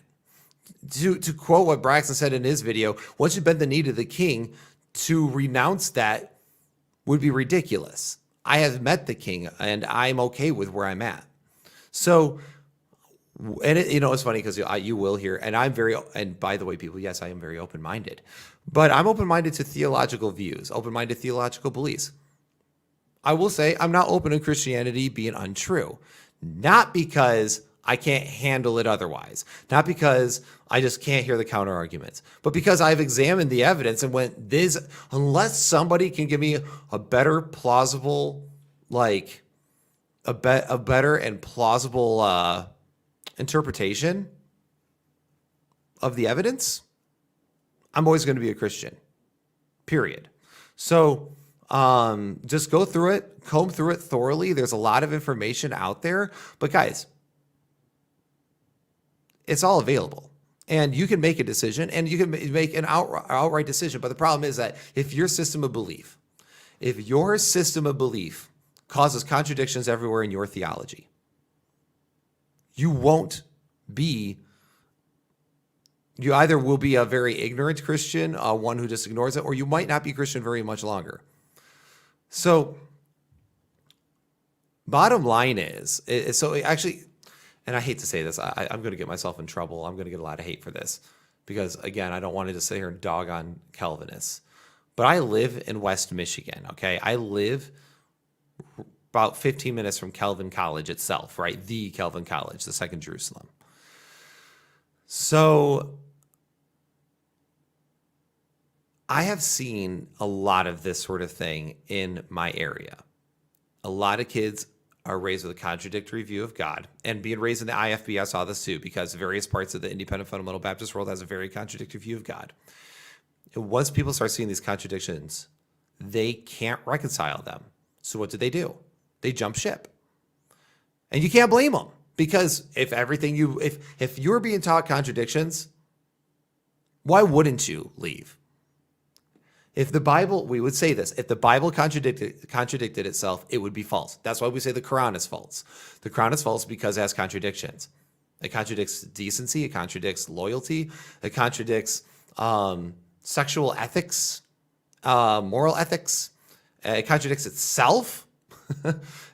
To quote what Braxton said in his video, once you bend the knee to the king, to renounce that would be ridiculous. I have met the king and I'm okay with where I'm at. So, and it's funny because you will hear, and by the way, people, yes, I am very open-minded. But I'm open-minded to theological views, open-minded theological beliefs. I will say I'm not open to Christianity being untrue. Not because I can't handle it otherwise. Not because I just can't hear the counter arguments, but because I've examined the evidence and went, this, unless somebody can give me a better plausible, like a better and plausible interpretation of the evidence, I'm always going to be a Christian, period. So just go through it, comb through it thoroughly. There's a lot of information out there, but guys, it's all available, and you can make a decision, and you can make an outright decision. But the problem is that if your system of belief causes contradictions everywhere in your theology, you either will be a very ignorant Christian, one who just ignores it, or you might not be Christian very much longer. So bottom line is so actually, and I hate to say this, I'm going to get myself in trouble. I'm going to get a lot of hate for this because, again, I don't want to just sit here and dog on Calvinists. But I live in West Michigan, okay? I live about 15 minutes from Calvin College itself, right? The Calvin College, the Second Jerusalem. So I have seen a lot of this sort of thing in my area. A lot of kids are raised with a contradictory view of God, and being raised in the IFB, I saw this too, because various parts of the independent fundamental Baptist world has a very contradictory view of God. And once people start seeing these contradictions, they can't reconcile them. So what do? They jump ship. And you can't blame them, because if you're being taught contradictions, why wouldn't you leave? If the Bible, we would say this, if the Bible contradicted itself, it would be false. That's why we say the Quran is false. The Quran is false because it has contradictions. It contradicts decency. It contradicts loyalty. It contradicts sexual ethics, moral ethics. It contradicts itself.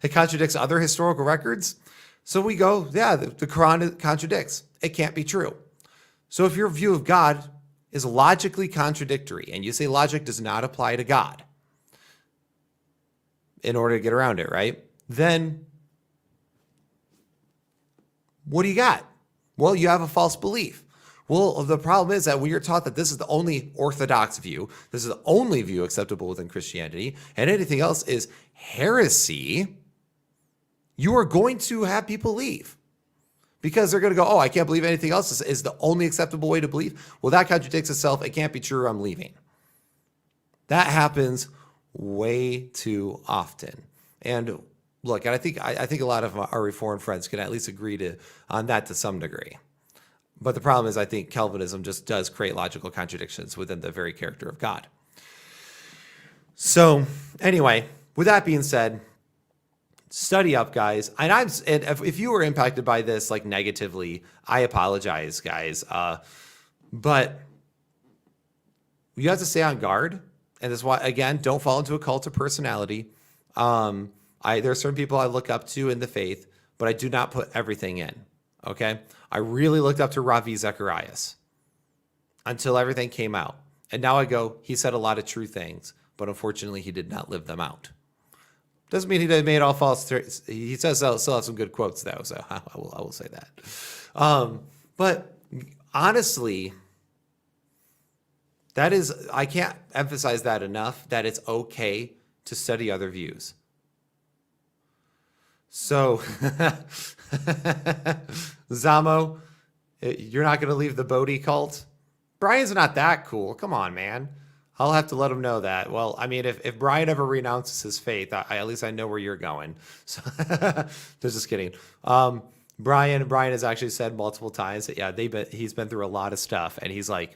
It contradicts other historical records. So we go, yeah, the Quran contradicts. It can't be true. So if your view of God is logically contradictory, and you say logic does not apply to God in order to get around it, right? Then what do you got? Well, you have a false belief. Well, the problem is that when you're taught that this is the only orthodox view, this is the only view acceptable within Christianity, and anything else is heresy, you are going to have people leave. Because they're going to go, oh, I can't believe anything else is the only acceptable way to believe. Well, that contradicts itself. It can't be true. I'm leaving. That happens way too often. And look, I think a lot of our Reformed friends can at least agree on that to some degree. But the problem is, I think Calvinism just does create logical contradictions within the very character of God. So anyway, with that being said, study up, guys. And if you were impacted by this like negatively, I apologize, guys. But you have to stay on guard. And that's why, again, don't fall into a cult of personality. There are certain people I look up to in the faith, but I do not put everything in. Okay? I really looked up to Ravi Zacharias until everything came out. And now I go, he said a lot of true things, but unfortunately he did not live them out. Doesn't mean he made all false. He says still have some good quotes though, so I will say that. But honestly, I can't emphasize that enough, that it's okay to study other views. So, Zamo, you're not going to leave the Bodhi cult? Brian's not that cool. Come on, man. I'll have to let him know that. Well, I mean, if Brian ever renounces his faith, at least I know where you're going. So, just kidding. Brian has actually said multiple times that, yeah, he's been through a lot of stuff, and he's like,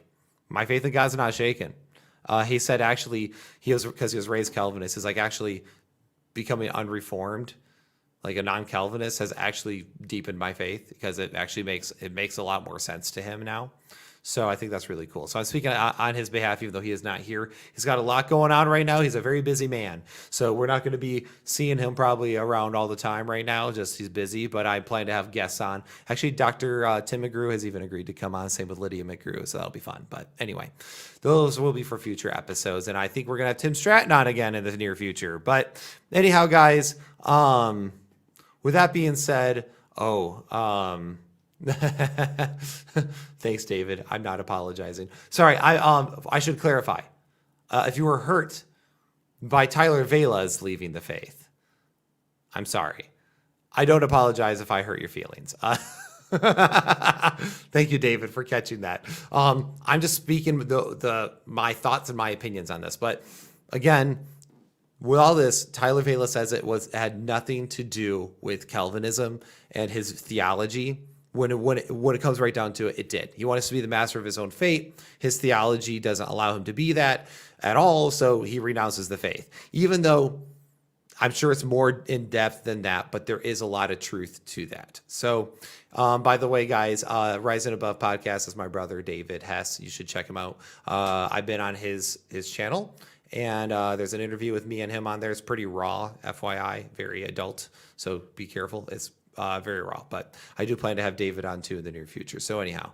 my faith in God's not shaken. He said actually, because he was raised Calvinist, he's like, actually becoming unreformed, like a non-Calvinist, has actually deepened my faith, because it actually makes a lot more sense to him now. So I think that's really cool. So I'm speaking on his behalf, even though he is not here. He's got a lot going on right now. He's a very busy man. So we're not going to be seeing him probably around all the time right now. Just he's busy, but I plan to have guests on. Actually, Dr. Tim McGrew has even agreed to come on. Same with Lydia McGrew. So that'll be fun. But anyway, those will be for future episodes. And I think we're going to have Tim Stratton on again in the near future. But anyhow, guys, with that being said, Oh, thanks, David. I'm not apologizing. Sorry, I should clarify. If you were hurt by Tyler Vela's leaving the faith, I'm sorry. I don't apologize if I hurt your feelings. Thank you, David, for catching that. I'm just speaking my thoughts and my opinions on this. But again, with all this, Tyler Vela says it had nothing to do with Calvinism and his theology. When it comes right down to it, it did. He wants to be the master of his own fate. His theology doesn't allow him to be that at all, so he renounces the faith. Even though I'm sure it's more in depth than that, but there is a lot of truth to that. So, by the way, guys, Rising Above podcast is my brother David Hess. You should check him out. I've been on his channel, and there's an interview with me and him on there. It's pretty raw, FYI, very adult. So be careful. It's very raw, but I do plan to have David on too in the near future. So anyhow,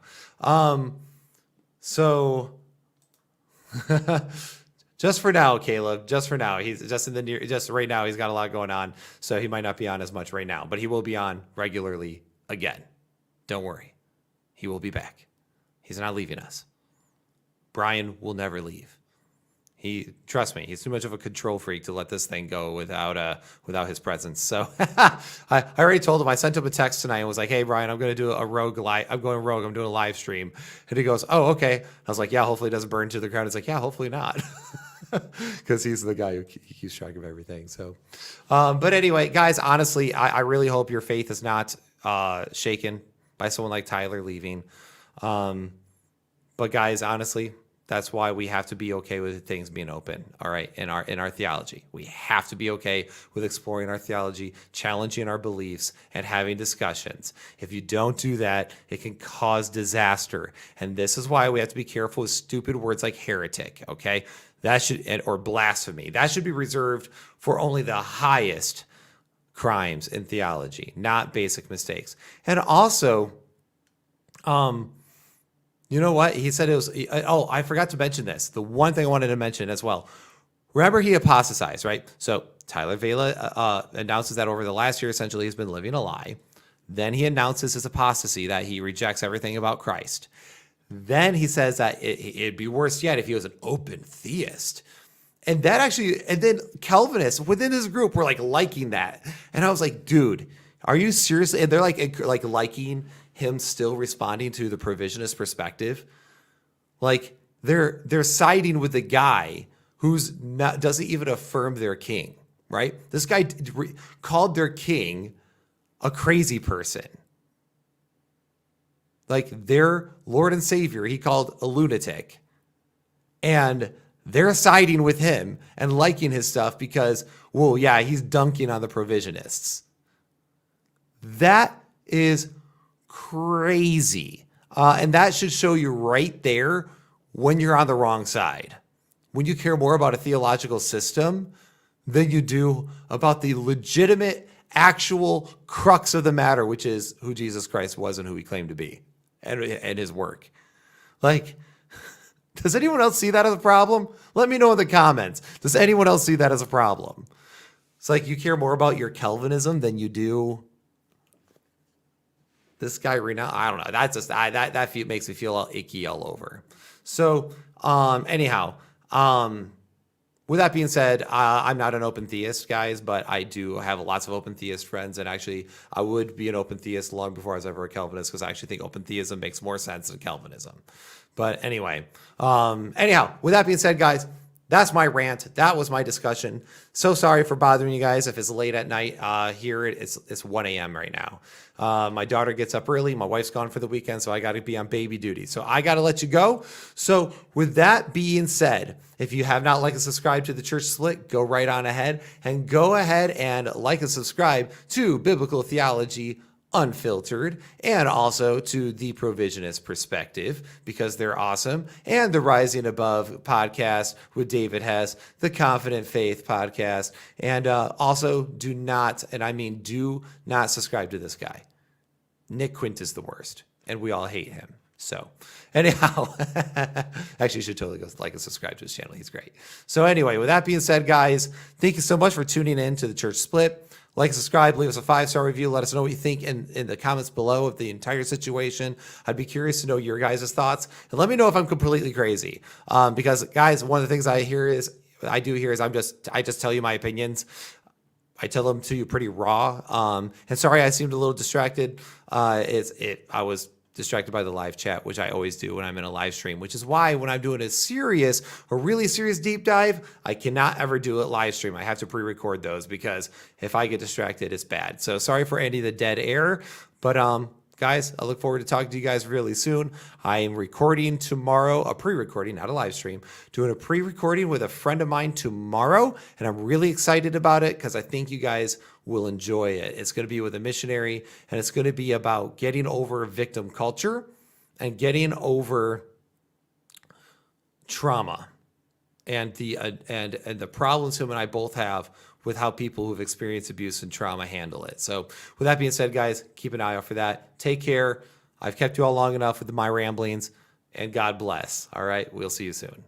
just for now, Caleb, just for now, he's just right now, he's got a lot going on. So he might not be on as much right now, but he will be on regularly again. Don't worry. He will be back. He's not leaving us. Brian will never leave. Trust me, he's too much of a control freak to let this thing go without his presence. So I already told him. I sent him a text tonight and was like, "Hey, Brian, I'm going to do a rogue live. I'm going rogue. I'm doing a live stream." And he goes, "Oh, okay." I was like, "Yeah, hopefully it doesn't burn to the ground." He's like, "Yeah, hopefully not," because he's the guy who keeps track of everything. So, but anyway, guys, honestly, I really hope your faith is not shaken by someone like Tyler leaving. But guys, honestly, that's why we have to be okay with things being open, all right, in our theology. We have to be okay with exploring our theology, challenging our beliefs, and having discussions. If you don't do that, it can cause disaster. And this is why we have to be careful with stupid words like heretic, okay? Or blasphemy. That should be reserved for only the highest crimes in theology, not basic mistakes. And also, you know what? He said it was, I forgot to mention this. The one thing I wanted to mention as well. Remember, he apostatized, right? So Tyler Vela announces that over the last year, essentially, he's been living a lie. Then he announces his apostasy, that he rejects everything about Christ. Then he says that it'd be worse yet if he was an open theist. And then Calvinists within his group were like liking that. And I was like, dude, are you seriously? And they're like liking him still responding to the provisionist perspective. Like they're siding with the guy doesn't even affirm their king, right? This guy called their king a crazy person. Like their Lord and Savior, he called a lunatic. And they're siding with him and liking his stuff because, well, yeah, he's dunking on the provisionists. That is crazy. And that should show you right there when you're on the wrong side. When you care more about a theological system than you do about the legitimate, actual crux of the matter, which is who Jesus Christ was and who he claimed to be and his work. Like, does anyone else see that as a problem? Let me know in the comments. Does anyone else see that as a problem? It's like you care more about your Calvinism than you do this guy Renounces. I don't know. That's just that makes me feel all icky all over. So anyhow, with that being said, I'm not an open theist, guys, but I do have lots of open theist friends, and actually, I would be an open theist long before I was ever a Calvinist, because I actually think open theism makes more sense than Calvinism. But anyway, with that being said, guys, that's my rant. That was my discussion. So sorry for bothering you guys if it's late at night. Here it's 1 a.m. right now. My daughter gets up early. My wife's gone for the weekend, so I got to be on baby duty. So I got to let you go. So with that being said, if you have not liked and subscribed to the Church Split, go right on ahead and like and subscribe to Biblical Theology Unfiltered, and also to the Provisionist Perspective, because they're awesome, and the Rising Above podcast with David Hess, the Confident Faith podcast, and also do not subscribe to this guy. Nick Quint is the worst, and we all hate him. So anyhow, actually you should totally go like and subscribe to his channel. He's great. So anyway, with that being said, guys, thank you so much for tuning in to the Church Split. Like, subscribe, leave us a 5-star review. Let us know what you think in the comments below of the entire situation. I'd be curious to know your guys' thoughts. And let me know if I'm completely crazy. Because, guys, one of the things I do here is I just tell you my opinions. I tell them to you pretty raw. And sorry, I seemed a little distracted. I was distracted by the live chat, which I always do when I'm in a live stream, which is why when I'm doing a really serious deep dive, I cannot ever do it live stream. I have to pre-record those because if I get distracted, it's bad. So sorry for any of the dead air, but guys, I look forward to talking to you guys really soon. I am recording tomorrow, a pre-recording, not a live stream, doing a pre-recording with a friend of mine tomorrow, and I'm really excited about it because I think you guys will enjoy it. It's going to be with a missionary, and it's going to be about getting over victim culture and getting over trauma and the problems him and I both have with how people who've experienced abuse and trauma handle it. So with that being said, guys, keep an eye out for that. Take care. I've kept you all long enough with my ramblings, and God bless. All right, we'll see you soon.